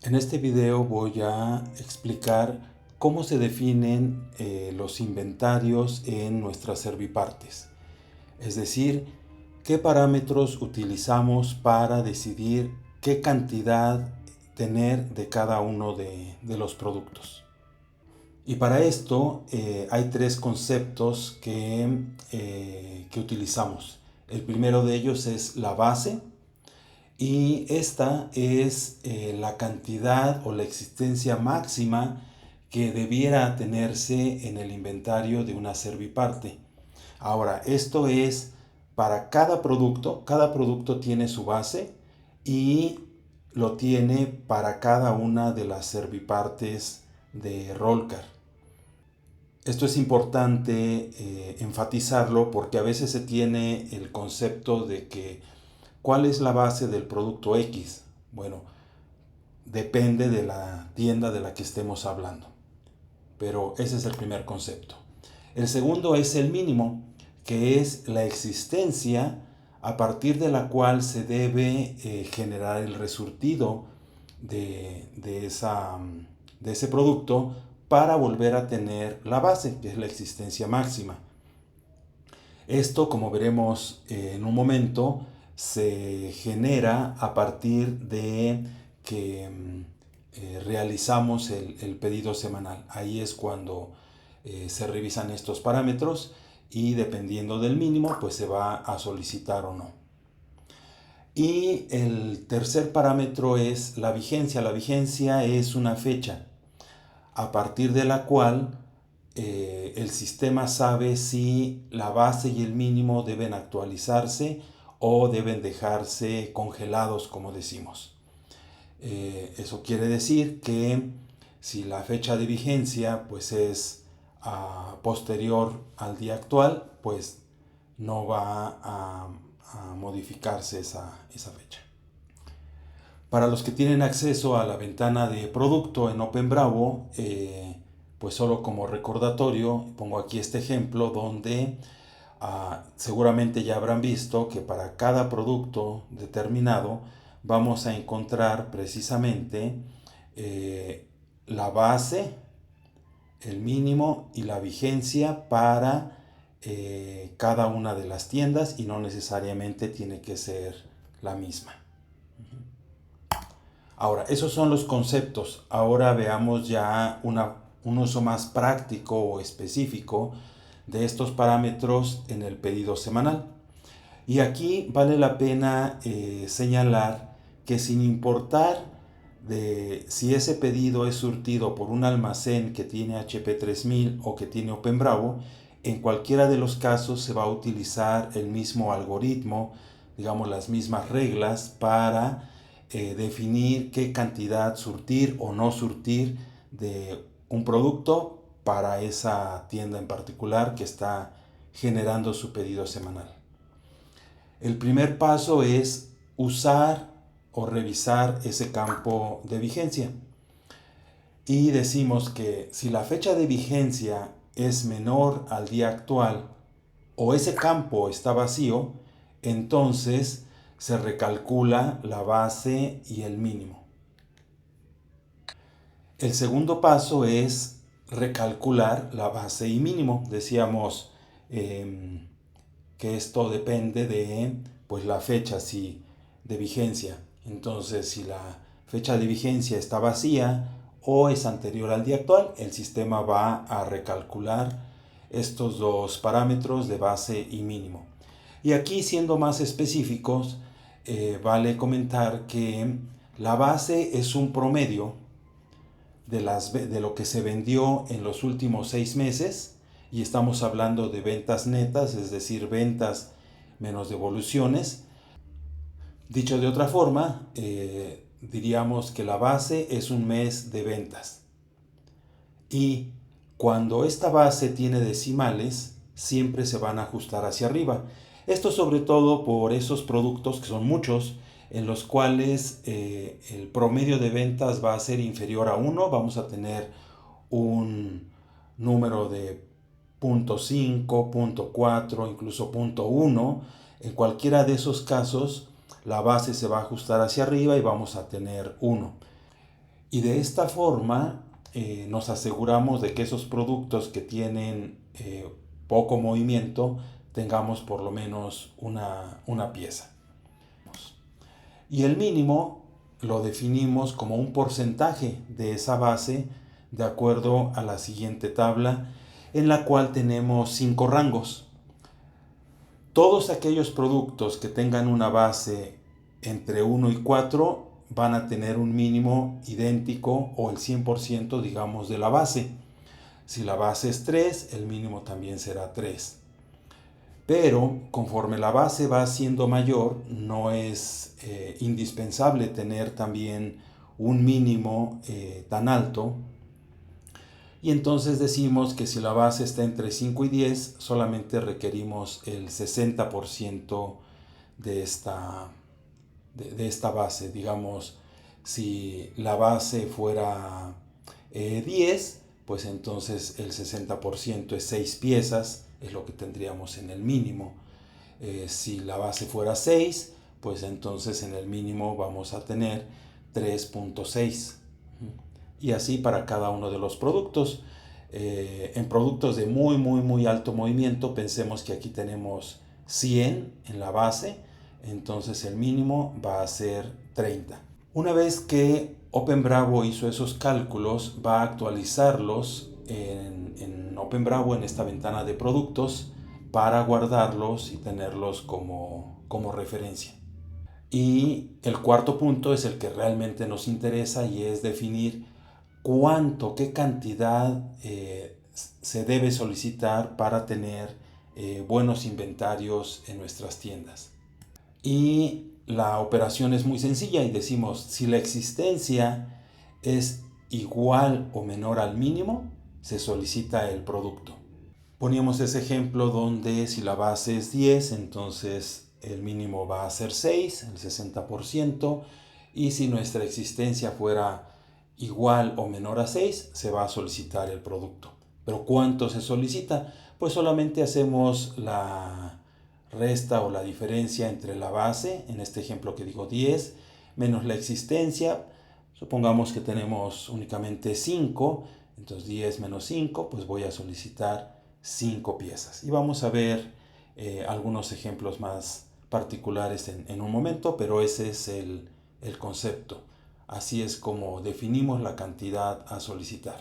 En este video voy a explicar cómo se definen los inventarios en nuestras servipartes. Es decir, qué parámetros utilizamos para decidir qué cantidad tener de cada uno de los productos. Y para esto hay tres conceptos que utilizamos. El primero de ellos es la base. Y esta es la cantidad o la existencia máxima que debiera tenerse en el inventario de una serviparte. Ahora, esto es para cada producto tiene su base y lo tiene para cada una de las servipartes de Rollcar. Esto es importante enfatizarlo porque a veces se tiene el concepto de que ¿cuál es la base del producto X? Bueno, depende de la tienda de la que estemos hablando. Pero ese es el primer concepto. El segundo es el mínimo, que es la existencia a partir de la cual se debe generar el resurtido de ese producto para volver a tener la base, que es la existencia máxima. Esto, como veremos en un momento, se genera a partir de que realizamos el pedido semanal. Ahí es cuando se revisan estos parámetros y dependiendo del mínimo, pues se va a solicitar o no. Y el tercer parámetro es la vigencia. La vigencia es una fecha a partir de la cual el sistema sabe si la base y el mínimo deben actualizarse o deben dejarse congelados, como decimos. Eso quiere decir que si la fecha de vigencia pues es posterior al día actual, pues no va a modificarse esa fecha. Para los que tienen acceso a la ventana de producto en OpenBravo, pues solo como recordatorio, pongo aquí este ejemplo donde seguramente ya habrán visto que para cada producto determinado vamos a encontrar precisamente la base, el mínimo y la vigencia para cada una de las tiendas y no necesariamente tiene que ser la misma. Ahora, esos son los conceptos. Ahora veamos ya un uso más práctico o específico de estos parámetros en el pedido semanal. Y aquí vale la pena señalar que sin importar de si ese pedido es surtido por un almacén que tiene HP 3000 o que tiene OpenBravo, en cualquiera de los casos se va a utilizar el mismo algoritmo, digamos las mismas reglas para definir qué cantidad surtir o no surtir de un producto para esa tienda en particular que está generando su pedido semanal. El primer paso es usar o revisar ese campo de vigencia. Y decimos que si la fecha de vigencia es menor al día actual o ese campo está vacío, entonces se recalcula la base y el mínimo. El segundo paso es recalcular la base y mínimo. Decíamos que esto depende de pues, la fecha de vigencia. Entonces, si la fecha de vigencia está vacía o es anterior al día actual, el sistema va a recalcular estos dos parámetros de base y mínimo. Y aquí, siendo más específicos, vale comentar que la base es un promedio de lo que se vendió en los últimos 6 meses y estamos hablando de ventas netas, es decir, ventas menos devoluciones. Dicho de otra forma, diríamos que la base es un mes de ventas. Y cuando esta base tiene decimales, siempre se van a ajustar hacia arriba. Esto sobre todo por esos productos, que son muchos, en los cuales el promedio de ventas va a ser inferior a 1. Vamos a tener un número de 0.5, 0.4, incluso 0.1. En cualquiera de esos casos, la base se va a ajustar hacia arriba y vamos a tener 1. Y de esta forma nos aseguramos de que esos productos que tienen poco movimiento tengamos por lo menos una pieza. Y el mínimo lo definimos como un porcentaje de esa base de acuerdo a la siguiente tabla, en la cual tenemos 5 rangos. Todos aquellos productos que tengan una base entre 1 y 4 van a tener un mínimo idéntico o el 100% digamos de la base. Si la base es 3, el mínimo también será 3. Pero conforme la base va siendo mayor, no es indispensable tener también un mínimo tan alto. Y entonces decimos que si la base está entre 5 y 10, solamente requerimos el 60% de esta base. Digamos, si la base fuera 10, pues entonces el 60% es 6 piezas, es lo que tendríamos en el mínimo. Si la base fuera 6, pues entonces en el mínimo vamos a tener 3.6. Y así para cada uno de los productos. En productos de muy alto movimiento, pensemos que aquí tenemos 100 en la base, entonces el mínimo va a ser 30. Una vez que OpenBravo hizo esos cálculos, va a actualizarlos en OpenBravo, en esta ventana de productos, para guardarlos y tenerlos como referencia. Y el cuarto punto es el que realmente nos interesa, y es definir qué cantidad se debe solicitar para tener buenos inventarios en nuestras tiendas. Y la operación es muy sencilla y decimos, si la existencia es igual o menor al mínimo, se solicita el producto. Poníamos ese ejemplo donde si la base es 10, entonces el mínimo va a ser 6, el 60%, y si nuestra existencia fuera igual o menor a 6, se va a solicitar el producto. ¿Pero cuánto se solicita? Pues solamente hacemos la resta o la diferencia entre la base, en este ejemplo que digo 10, menos la existencia. Supongamos que tenemos únicamente 5, entonces 10 menos 5, pues voy a solicitar 5 piezas. Y vamos a ver algunos ejemplos más particulares en un momento, pero ese es el concepto. Así es como definimos la cantidad a solicitar.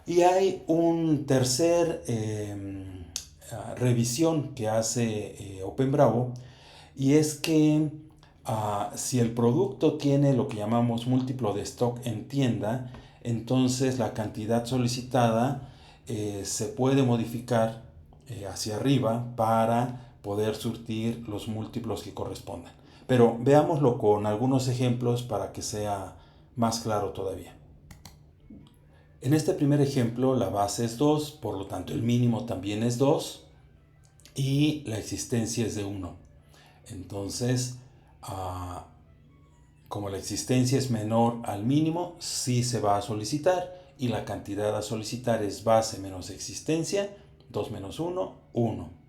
Y hay un tercer revisión que hace OpenBravo, y es que si el producto tiene lo que llamamos múltiplo de stock en tienda, entonces la cantidad solicitada se puede modificar hacia arriba para poder surtir los múltiplos que correspondan. Pero veámoslo con algunos ejemplos para que sea más claro todavía. En este primer ejemplo la base es 2, por lo tanto el mínimo también es 2 y la existencia es de 1. Entonces, como la existencia es menor al mínimo, sí se va a solicitar, y la cantidad a solicitar es base menos existencia, 2 menos 1, 1.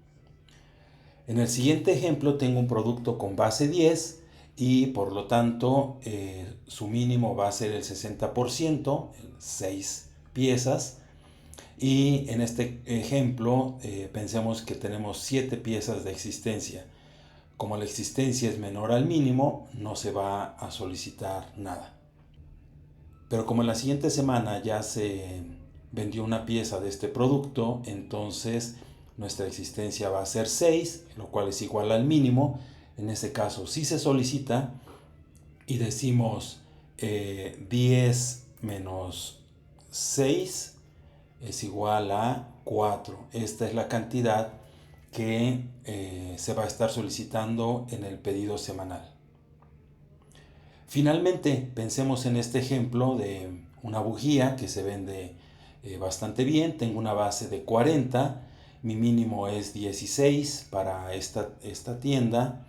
En el siguiente ejemplo tengo un producto con base 10 y por lo tanto su mínimo va a ser el 60%, 6 piezas. Y en este ejemplo pensemos que tenemos 7 piezas de existencia. Como la existencia es menor al mínimo, no se va a solicitar nada. Pero como en la siguiente semana ya se vendió una pieza de este producto, entonces nuestra existencia va a ser 6, lo cual es igual al mínimo. En ese caso sí se solicita y decimos 10 menos 6 es igual a 4. Esta es la cantidad que se va a estar solicitando en el pedido semanal. Finalmente, pensemos en este ejemplo de una bujía que se vende bastante bien. Tengo una base de 40, mi mínimo es 16 para esta tienda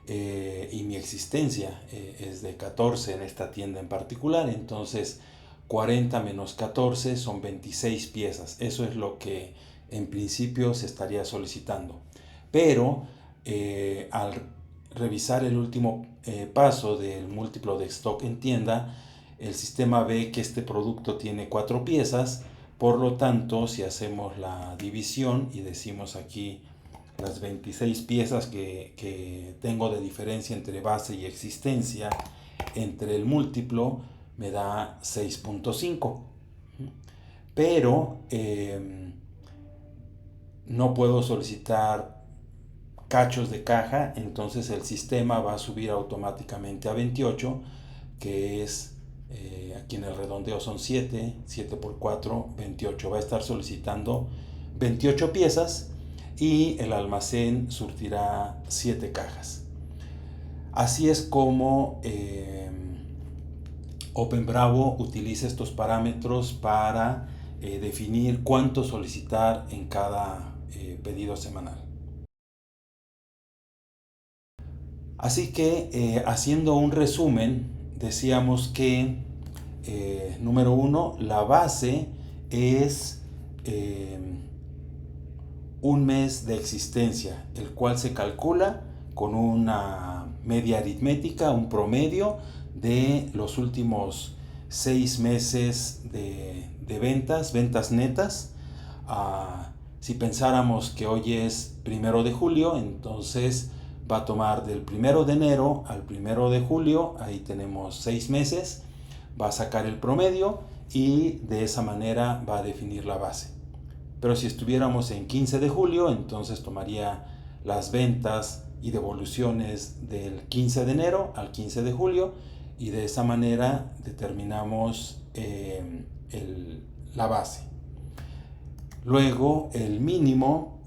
y mi existencia es de 14 en esta tienda en particular. Entonces 40 menos 14 son 26 piezas. Eso es lo que en principio se estaría solicitando. Pero al revisar el último paso del múltiplo de stock en tienda, el sistema ve que este producto tiene 4 piezas, por lo tanto, si hacemos la división y decimos aquí las 26 piezas que tengo de diferencia entre base y existencia, entre el múltiplo me da 6.5. Pero no puedo solicitar cachos de caja, entonces el sistema va a subir automáticamente a 28, que es, aquí en el redondeo son 7 por 4, 28. Va a estar solicitando 28 piezas y el almacén surtirá 7 cajas. Así es como OpenBravo utiliza estos parámetros para definir cuánto solicitar en cada pedido semanal. Así que haciendo un resumen, decíamos que número 1, la base es un mes de existencia, el cual se calcula con una media aritmética, un promedio de los últimos 6 meses de ventas netas. Si pensáramos que hoy es 1 de julio, entonces va a tomar del 1 de enero al 1 de julio, ahí tenemos 6 meses, va a sacar el promedio y de esa manera va a definir la base. Pero si estuviéramos en 15 de julio, entonces tomaría las ventas y devoluciones del 15 de enero al 15 de julio y de esa manera determinamos la base. Luego el mínimo,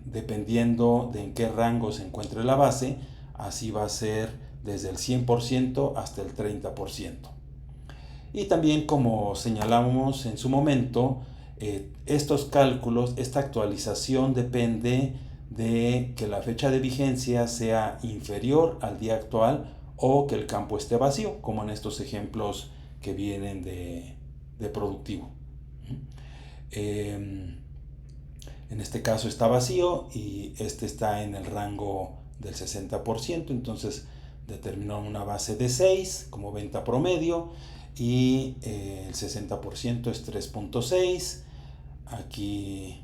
dependiendo de en qué rango se encuentre la base, así va a ser desde el 100% hasta el 30%. Y también, como señalamos en su momento, estos cálculos, esta actualización depende de que la fecha de vigencia sea inferior al día actual o que el campo esté vacío, como en estos ejemplos que vienen de productivo. En este caso está vacío y este está en el rango del 60%, entonces determinó una base de 6 como venta promedio y el 60% es 3.6. Aquí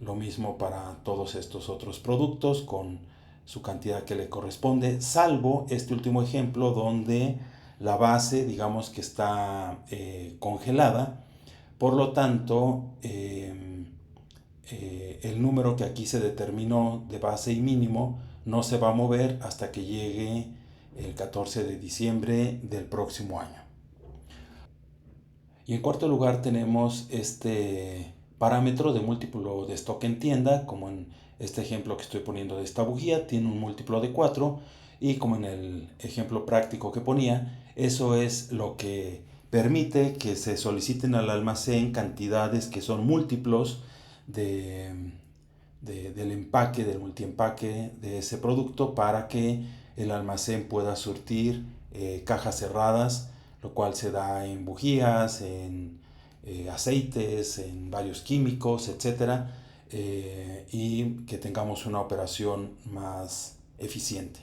lo mismo para todos estos otros productos con su cantidad que le corresponde, salvo este último ejemplo donde la base, digamos que está congelada. Por lo tanto, el número que aquí se determinó de base y mínimo no se va a mover hasta que llegue el 14 de diciembre del próximo año. Y en cuarto lugar tenemos este parámetro de múltiplo de stock en tienda, como en este ejemplo que estoy poniendo de esta bujía, tiene un múltiplo de 4 y como en el ejemplo práctico que ponía, eso es lo que permite que se soliciten al almacén cantidades que son múltiplos del empaque, del multiempaque de ese producto para que el almacén pueda surtir cajas cerradas, lo cual se da en bujías, en aceites, en varios químicos, etc. Y que tengamos una operación más eficiente.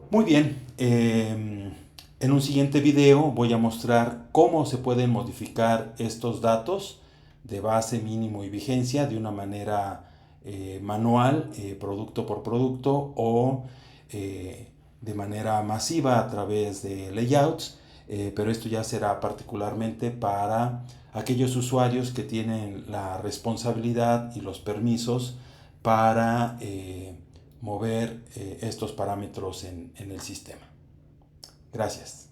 Muy bien, en un siguiente video voy a mostrar cómo se pueden modificar estos datos de base, mínimo y vigencia de una manera manual, producto por producto, o de manera masiva a través de layouts, pero esto ya será particularmente para aquellos usuarios que tienen la responsabilidad y los permisos para mover estos parámetros en el sistema. Gracias.